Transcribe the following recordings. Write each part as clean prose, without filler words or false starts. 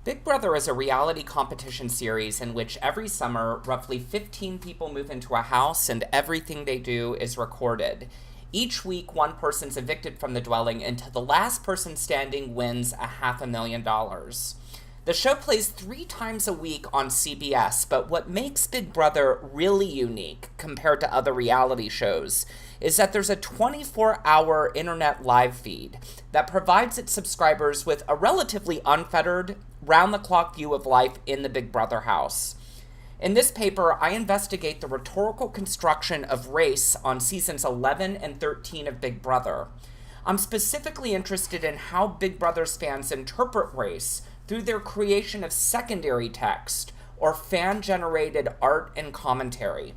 Big Brother is a reality competition series in which every summer, roughly 15 people move into a house and everything they do is recorded. Each week, one person's evicted from the dwelling until the last person standing wins $500,000. The show plays 3 times a week on CBS, but what makes Big Brother really unique compared to other reality shows is that there's a 24-hour internet live feed that provides its subscribers with a relatively unfettered, round-the-clock view of life in the Big Brother house. In this paper, I investigate the rhetorical construction of race on seasons 11 and 13 of Big Brother. I'm specifically interested in how Big Brother's fans interpret race through their creation of secondary text, or fan-generated art and commentary.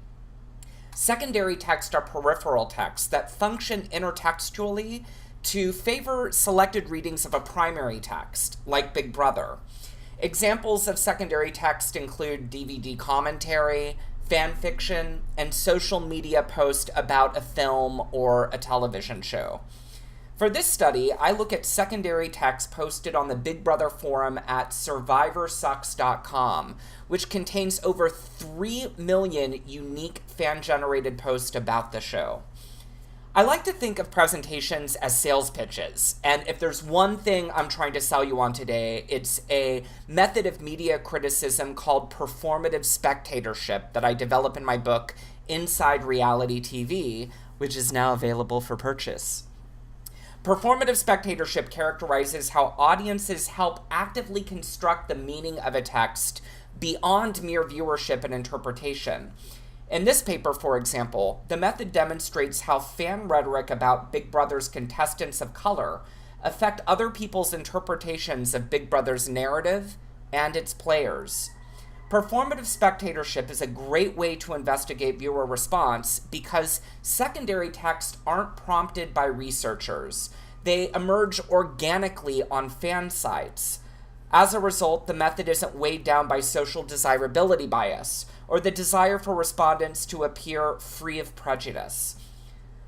Secondary text are peripheral texts that function intertextually to favor selected readings of a primary text, like Big Brother. Examples of secondary text include DVD commentary, fan fiction, and social media posts about a film or a television show. For this study, I look at secondary text posted on the Big Brother forum at survivorsucks.com, which contains over 3 million unique fan-generated posts about the show. I like to think of presentations as sales pitches, and if there's one thing I'm trying to sell you on today, it's a method of media criticism called performative spectatorship that I develop in my book, Inside Reality TV, which is now available for purchase. Performative spectatorship characterizes how audiences help actively construct the meaning of a text beyond mere viewership and interpretation. In this paper, for example, the method demonstrates how fan rhetoric about Big Brother's contestants of color affect other people's interpretations of Big Brother's narrative and its players. Performative spectatorship is a great way to investigate viewer response because secondary texts aren't prompted by researchers. They emerge organically on fan sites. As a result, the method isn't weighed down by social desirability bias or the desire for respondents to appear free of prejudice.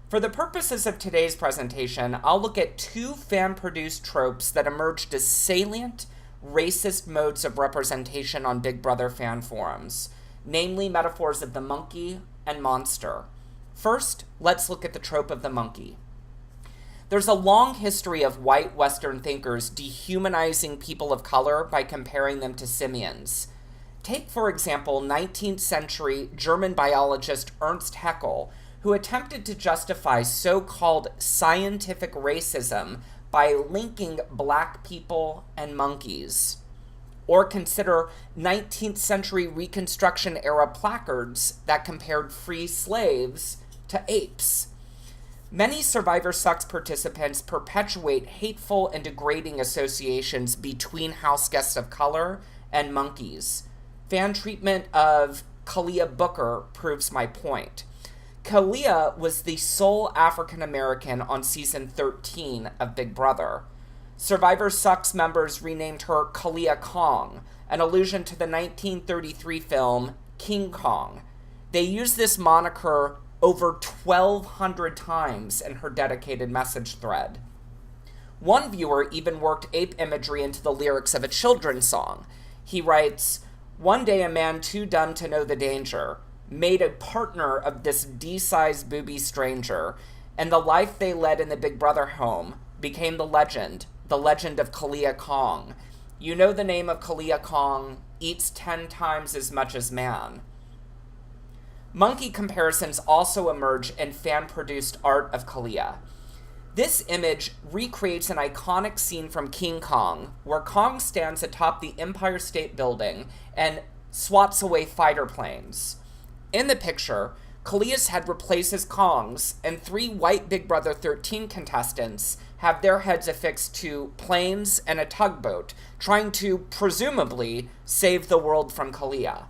For the purposes of today's presentation, I'll look at 2 fan-produced tropes that emerged as salient, racist modes of representation on Big Brother fan forums, namely metaphors of the monkey and monster. First, let's look at the trope of the monkey. There's a long history of white Western thinkers dehumanizing people of color by comparing them to simians. Take, for example, 19th century German biologist Ernst Haeckel, who attempted to justify so-called scientific racism by linking black people and monkeys. Or consider 19th century Reconstruction era placards that compared free slaves to apes. Many Survivor Sucks participants perpetuate hateful and degrading associations between houseguests of color and monkeys. Fan treatment of Kalia Booker proves my point. Kalia was the sole African American on season 13 of Big Brother. Survivor Sucks members renamed her Kalia Kong, an allusion to the 1933 film King Kong. They used this moniker over 1,200 times in her dedicated message thread. One viewer even worked ape imagery into the lyrics of a children's song. He writes, "One day a man too dumb to know the danger made a partner of this D-sized booby stranger, and the life they led in the Big Brother home became the legend of Kalia Kong. You know the name of Kalia Kong, eats 10 times as much as man." Monkey comparisons also emerge in fan-produced art of Kalia. This image recreates an iconic scene from King Kong, where Kong stands atop the Empire State Building and swats away fighter planes. In the picture, Kalia's head replaces Kong's, and 3 white Big Brother 13 contestants have their heads affixed to planes and a tugboat, trying to, presumably, save the world from Kalia.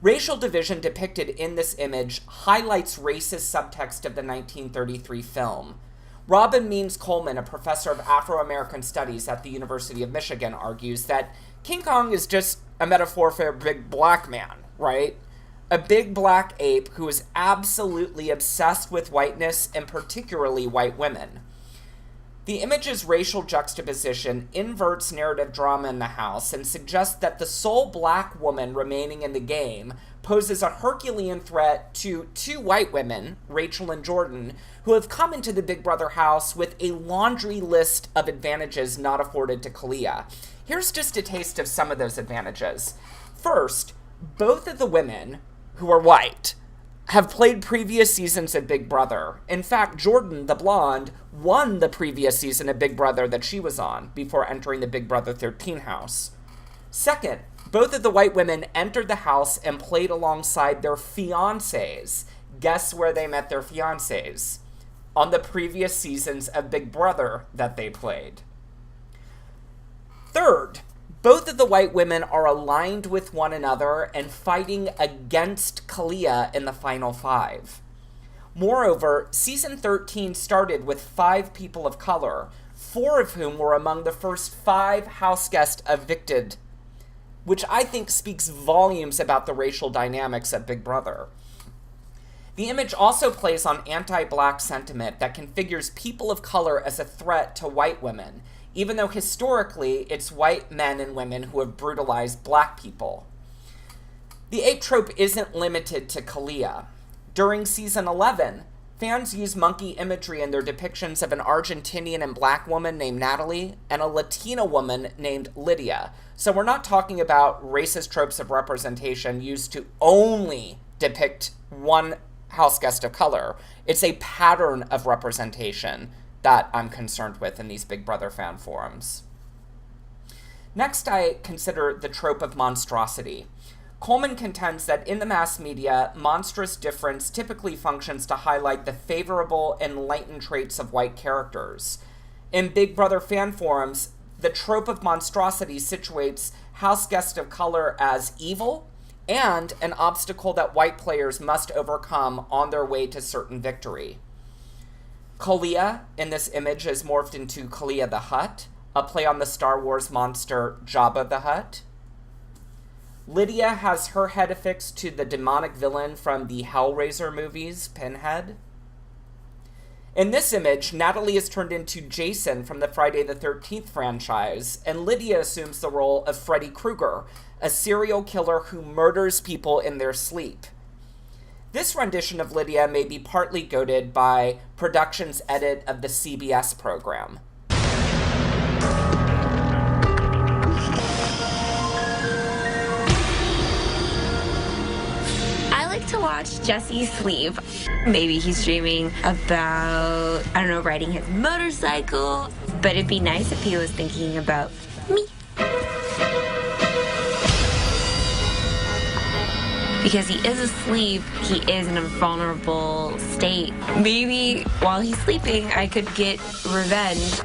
Racial division depicted in this image highlights racist subtext of the 1933 film. Robin Means Coleman, a professor of Afro-American studies at the University of Michigan, argues that King Kong is just a metaphor for a big black man, right? A big black ape who is absolutely obsessed with whiteness and particularly white women. The image's racial juxtaposition inverts narrative drama in the house and suggests that the sole black woman remaining in the game poses a Herculean threat to two white women, Rachel and Jordan, who have come into the Big Brother house with a laundry list of advantages not afforded to Kalia. Here's just a taste of some of those advantages. First, both of the women, who are white, have played previous seasons of Big Brother. In fact, Jordan, the blonde, won the previous season of Big Brother that she was on before entering the Big Brother 13 house. Second, both of the white women entered the house and played alongside their fiancés. Guess where they met their fiancés? On the previous seasons of Big Brother that they played. Third, both of the white women are aligned with one another and fighting against Kalia in the final 5. Moreover, season 13 started with 5 people of color, 4 of whom were among the first 5 Houseguests evicted, which I think speaks volumes about the racial dynamics at Big Brother. The image also plays on anti-black sentiment that configures people of color as a threat to white women, even though historically it's white men and women who have brutalized black people. The ape trope isn't limited to Kalia. During season 11, fans use monkey imagery in their depictions of an Argentinian and black woman named Natalie and a Latina woman named Lydia. So we're not talking about racist tropes of representation used to only depict one houseguest of color. It's a pattern of representation that I'm concerned with in these Big Brother fan forums. Next, I consider the trope of monstrosity. Coleman contends that in the mass media, monstrous difference typically functions to highlight the favorable, enlightened traits of white characters. In Big Brother fan forums, the trope of monstrosity situates houseguests of color as evil and an obstacle that white players must overcome on their way to certain victory. Kalia, in this image, is morphed into Kalia the Hutt, a play on the Star Wars monster Jabba the Hutt. Lydia has her head affixed to the demonic villain from the Hellraiser movies, Pinhead. In this image, Natalie is turned into Jason from the Friday the 13th franchise, and Lydia assumes the role of Freddy Krueger, a serial killer who murders people in their sleep. This rendition of Lydia may be partly goaded by production's edit of the CBS program. I like to watch Jesse sleep. Maybe he's dreaming about, I don't know, riding his motorcycle, but it'd be nice if he was thinking about me. Because he is asleep, he is in a vulnerable state. Maybe while he's sleeping, I could get revenge.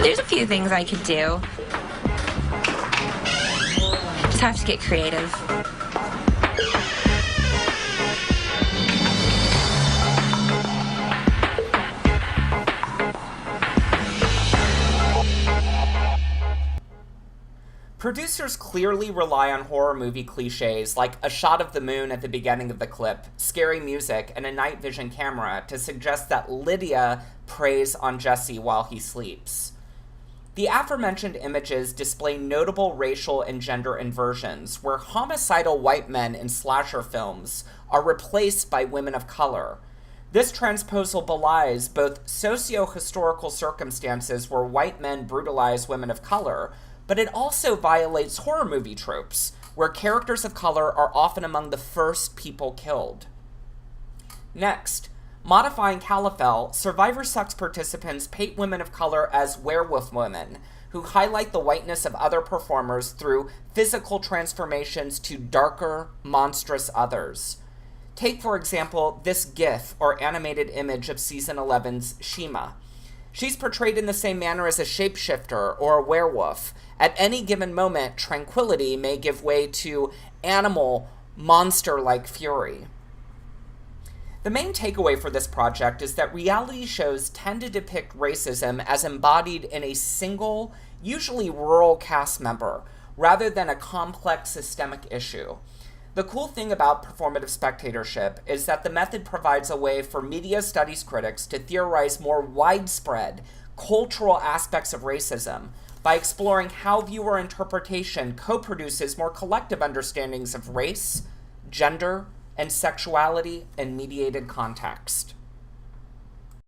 There's a few things I could do. Just have to get creative. Producers clearly rely on horror movie cliches like a shot of the moon at the beginning of the clip, scary music, and a night vision camera to suggest that Lydia preys on Jesse while he sleeps. The aforementioned images display notable racial and gender inversions, where homicidal white men in slasher films are replaced by women of color. This transposal belies both socio-historical circumstances where white men brutalize women of color, but it also violates horror movie tropes, where characters of color are often among the first people killed. Next, modifying Calafell, Survivor Sucks participants paint women of color as werewolf women, who highlight the whiteness of other performers through physical transformations to darker, monstrous others. Take, for example, this GIF or animated image of Season 11's Shima. She's portrayed in the same manner as a shapeshifter or a werewolf. At any given moment, tranquility may give way to animal, monster-like fury. The main takeaway for this project is that reality shows tend to depict racism as embodied in a single, usually rural cast member, rather than a complex systemic issue. The cool thing about performative spectatorship is that the method provides a way for media studies critics to theorize more widespread cultural aspects of racism by exploring how viewer interpretation co-produces more collective understandings of race, gender, and sexuality in mediated context.